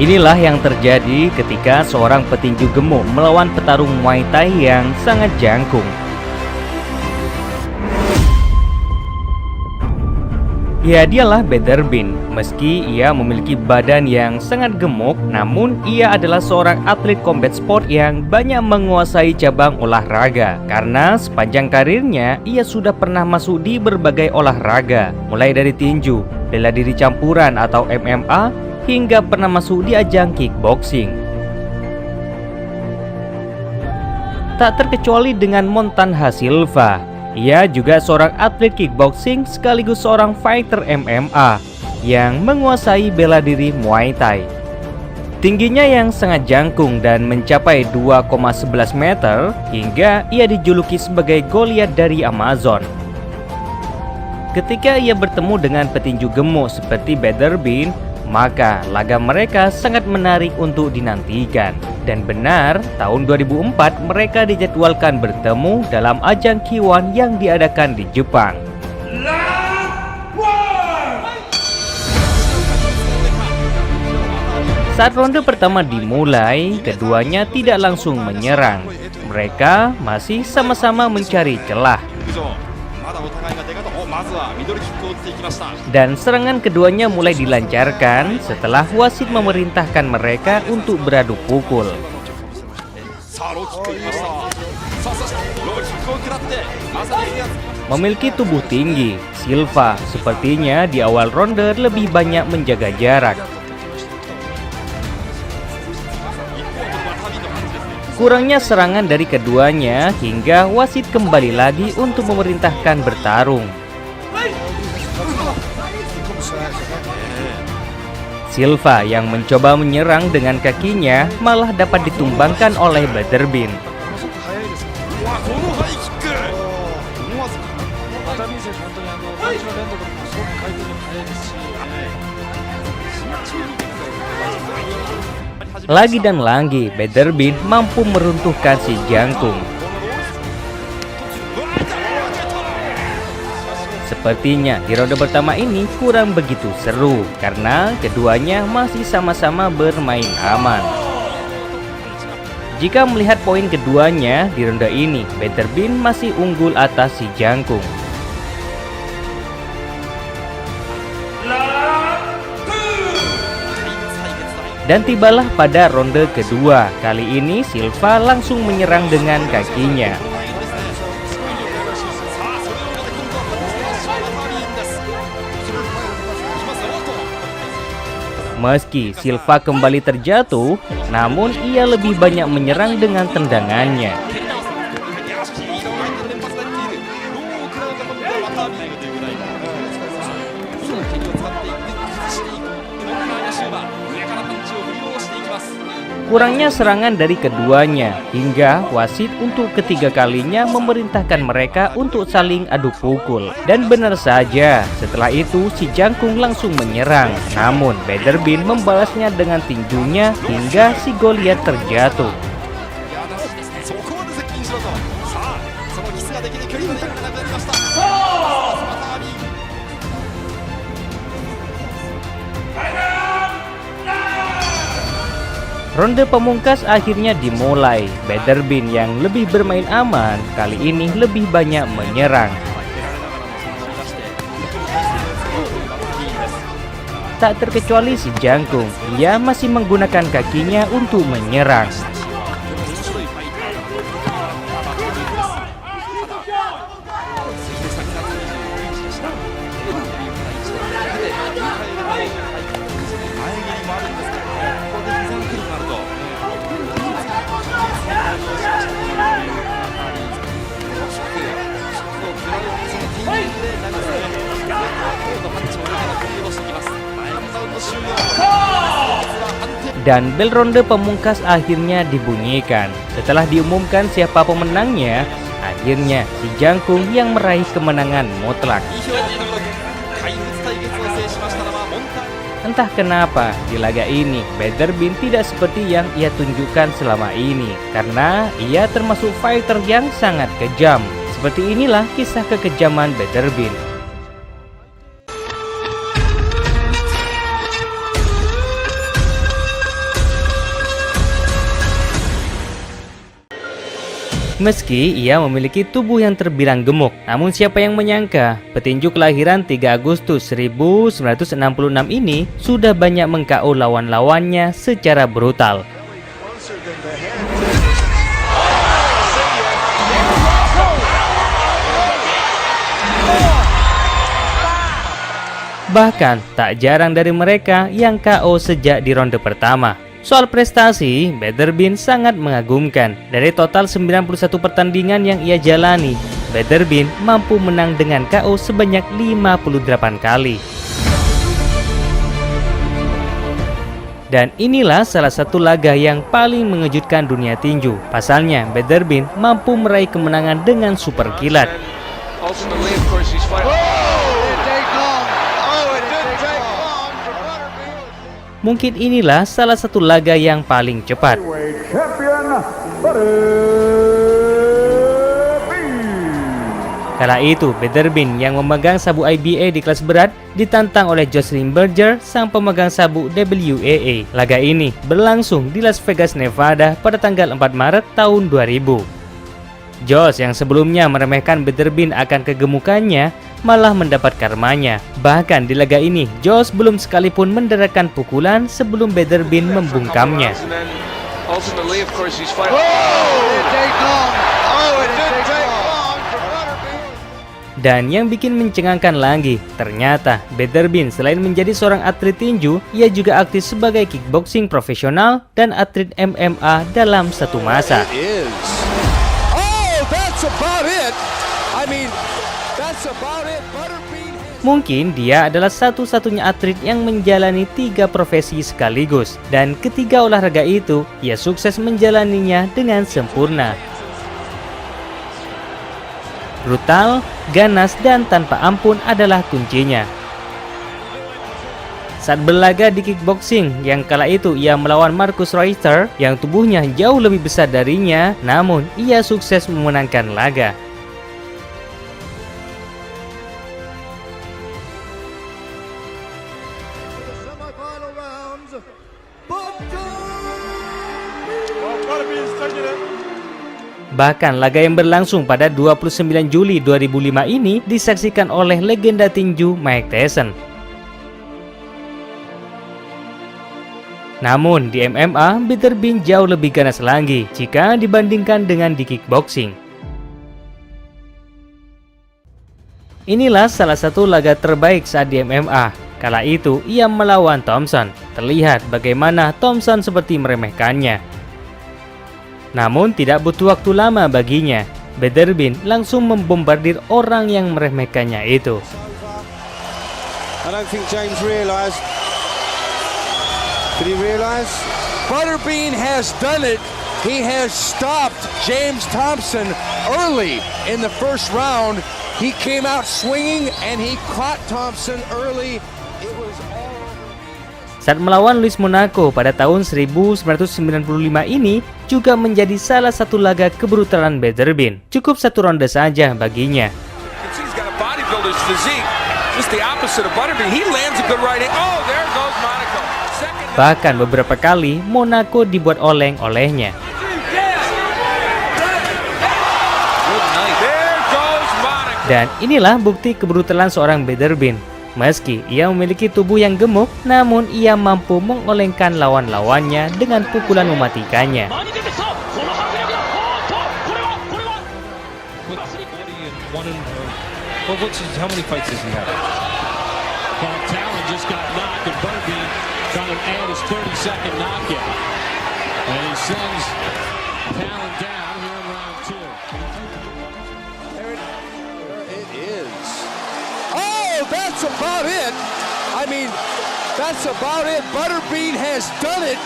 Inilah yang terjadi ketika seorang petinju gemuk melawan petarung Muay Thai yang sangat jangkung. Ya, dialah Beterbiev. Meski ia memiliki badan yang sangat gemuk, namun ia adalah seorang atlet combat sport yang banyak menguasai cabang olahraga. Karena sepanjang karirnya, ia sudah pernah masuk di berbagai olahraga, mulai dari tinju, bela diri campuran atau MMA, hingga pernah masuk di ajang kickboxing. Tak terkecuali dengan Montanha Silva. Ia juga seorang atlet kickboxing sekaligus seorang fighter MMA yang menguasai bela diri Muay Thai. Tingginya yang sangat jangkung dan mencapai 2,11 meter hingga ia dijuluki sebagai Goliath dari Amazon. Ketika ia bertemu dengan petinju gemuk seperti Beterbiev, maka laga mereka sangat menarik untuk dinantikan. Dan benar, tahun 2004 mereka dijadwalkan bertemu dalam ajang K1 yang diadakan di Jepang. Saat ronde pertama dimulai, keduanya tidak langsung menyerang. Mereka masih sama-sama mencari celah. Dan serangan keduanya mulai dilancarkan setelah wasit memerintahkan mereka untuk beradu pukul. Memiliki tubuh tinggi, Silva sepertinya di awal ronde lebih banyak menjaga jarak. Kurangnya serangan dari keduanya hingga wasit kembali lagi untuk memerintahkan bertarung. Silva yang mencoba menyerang dengan kakinya malah dapat ditumbangkan oleh Beterbiev. Lagi dan lagi, Beterbiev mampu meruntuhkan si jangkung. Sepertinya di ronde pertama ini kurang begitu seru karena keduanya masih sama-sama bermain aman. Jika melihat poin keduanya di ronde ini, Beterbiev masih unggul atas si jangkung. Dan tibalah pada ronde kedua. Kali ini Silva langsung menyerang dengan kakinya. Meski Silva kembali terjatuh, namun ia lebih banyak menyerang dengan tendangannya. Kurangnya serangan dari keduanya hingga wasit untuk ketiga kalinya memerintahkan mereka untuk saling adu pukul. Dan benar saja, setelah itu si jangkung langsung menyerang. Namun Beterbiev membalasnya dengan tinjunya hingga si Goliath terjatuh. Ronde pemungkas akhirnya dimulai. Beterbiev yang lebih bermain aman kali ini lebih banyak menyerang. Tak terkecuali si jangkung, ia masih menggunakan kakinya untuk menyerang. Dan bel ronde pemungkas akhirnya dibunyikan. Setelah diumumkan siapa pemenangnya, akhirnya si jangkung yang meraih kemenangan mutlak. Entah kenapa di laga ini Beterbiev tidak seperti yang ia tunjukkan selama ini, karena ia termasuk fighter yang sangat kejam. Seperti inilah kisah kekejaman Beterbiev. Meski ia memiliki tubuh yang terbilang gemuk, namun siapa yang menyangka petinju kelahiran 3 Agustus 1966 ini sudah banyak meng-KO lawan-lawannya secara brutal. Bahkan tak jarang dari mereka yang KO sejak di ronde pertama. Soal prestasi, Beterbiev sangat mengagumkan. Dari total 91 pertandingan yang ia jalani, Beterbiev mampu menang dengan KO sebanyak 58 kali. Dan inilah salah satu laga yang paling mengejutkan dunia tinju. Pasalnya, Beterbiev mampu meraih kemenangan dengan super kilat. Mungkin inilah salah satu laga yang paling cepat. Kala itu, Beterbiev yang memegang sabu IBA di kelas berat ditantang oleh Jocelyn Berger, sang pemegang sabu WAA. Laga ini berlangsung di Las Vegas, Nevada pada tanggal 4 Maret tahun 2000. Josh yang sebelumnya meremehkan Beterbiev akan kegemukannya malah mendapat karmanya. Bahkan di laga ini, Josh belum sekalipun mendapatkan pukulan sebelum Beterbiev membungkamnya. Dan yang bikin mencengangkan lagi, ternyata Beterbiev selain menjadi seorang atlet tinju, ia juga aktif sebagai kickboxing profesional dan atlet MMA dalam satu masa. Mungkin dia adalah satu-satunya atlet yang menjalani 3 profesi sekaligus, dan ketiga olahraga itu ia sukses menjalaninya dengan sempurna. Brutal, ganas, dan tanpa ampun adalah kuncinya. Saat berlaga di kickboxing, yang kala itu ia melawan Marcus Reuter yang tubuhnya jauh lebih besar darinya, namun ia sukses memenangkan laga. Bahkan laga yang berlangsung pada 29 Juli 2005 ini disaksikan oleh legenda tinju Mike Tyson. Namun di MMA, Beterbiev jauh lebih ganas lagi jika dibandingkan dengan di kickboxing. Inilah salah satu laga terbaik saat di MMA. Kala itu ia melawan Thompson. Terlihat bagaimana Thompson seperti meremehkannya. Namun tidak butuh waktu lama baginya. Beterbiev langsung membombardir orang yang meremehkannya itu. I don't think James realised. Did he realise? Beterbiev has done it. He has stopped James Thompson early in the first round. He came out swinging and he caught Thompson early. It was all... Saat melawan Luis Monaco pada tahun 1995 ini juga menjadi salah satu laga kebrutalan Beterbiev. Cukup satu ronde saja baginya. Bahkan beberapa kali Monaco dibuat oleng olehnya. Dan inilah bukti kebrutalan seorang Beterbiev. Meski ia memiliki tubuh yang gemuk, namun ia mampu mengolengkan lawan-lawannya dengan pukulan mematikannya. That's about it. I mean, that's about it. Beterbiev has done it.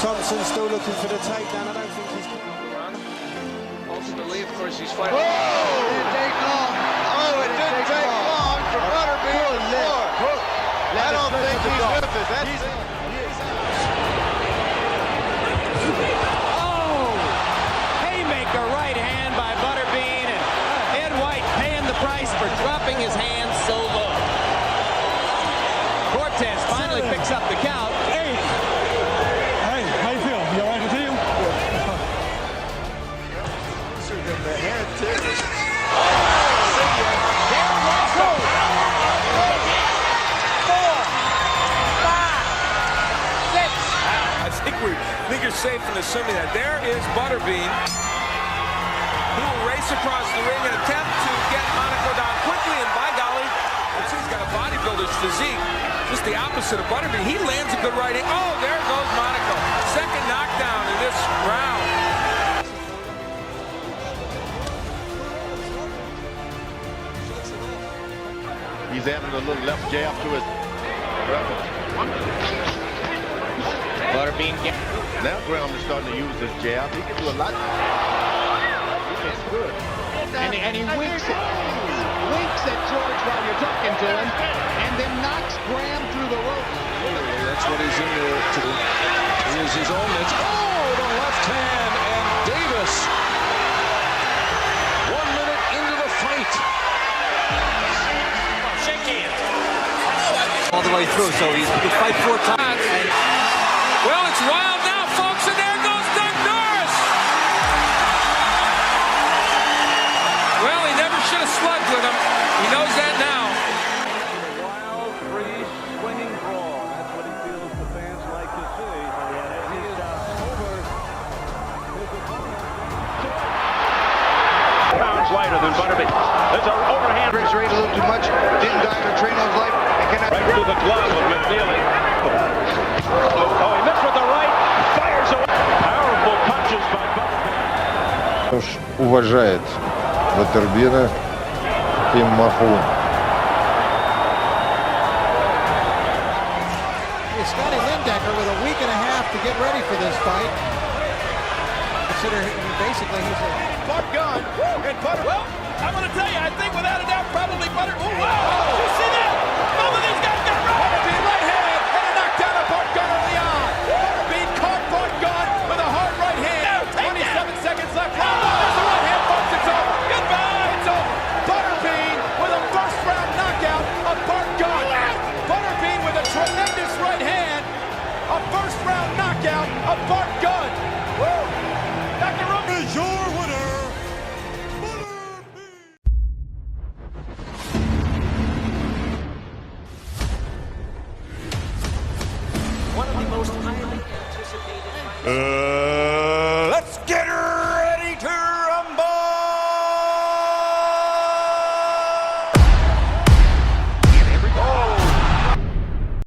Thompson still looking for the takedown. I don't think he's going to run. Ultimately, of course, he's fighting. Oh, it didn't take long. Oh, it didn't take long for Beterbiev. I don't think he's with it. That's it. Oh, haymaker right hand by Beterbiev, and Ed White paying the price for dropping his hands so low. Cortez finally picks up the count. Hey, how you feel? You all right with him? safe in assuming that. There is Butterbean. He will race across the ring and attempt to get Monaco down quickly, and by golly, he's got a bodybuilder's physique. Just the opposite of Butterbean. He lands a good right hand. Oh, there goes Monaco. Second knockdown in this round. He's adding a little left jab to his weapon. Butterbean. Now Graham is starting to use his jab. He can do a lot. It's good. And he winks at George while you're talking to him, and then knocks Graham through the ropes. That's what he's in there to do. He is his own. It's, the left hand, and Davis. 1 minute into the fight. Shake hands. All the way through, so he can fight 4 times. Well, it's wild now, folks, and there goes Doug Norris. Well, he never should have slugged with him. He knows that now. Wild, free, swinging brawl. That's what he feels the fans like to see. He is over his opponent. Pounds lighter than Butterbean. There's an overhand. Briggs rate a little too much. Didn't die to Trino's life. And cannot Right through the glove of McNeely. Oh, he missed with the right. Fires away. Powerful punches by Butterbean. Уважает Баттербина Тим Махун. Scotty Lindecker with a week and a half to get ready for this fight. Consider basically he's a Bart Gunn and Butter. Well, I'm going to tell you, I think without a doubt, probably Butter. Oh, wow! Did you see that? Both of these guys got right. Butterbean right hand and a knockdown of Bart Gunn early on. Butterbean caught Bart Gunn with a hard right hand. 27 seconds left. Oh, there's the right hand, folks. It's over. Goodbye. It's over. Butterbean with a first round knockout of Bart Gunn. Butterbean with a tremendous right hand. A first round knockout of Bart Gunn. Woo! Dr. Rook is your winner. One of the most highly anticipated.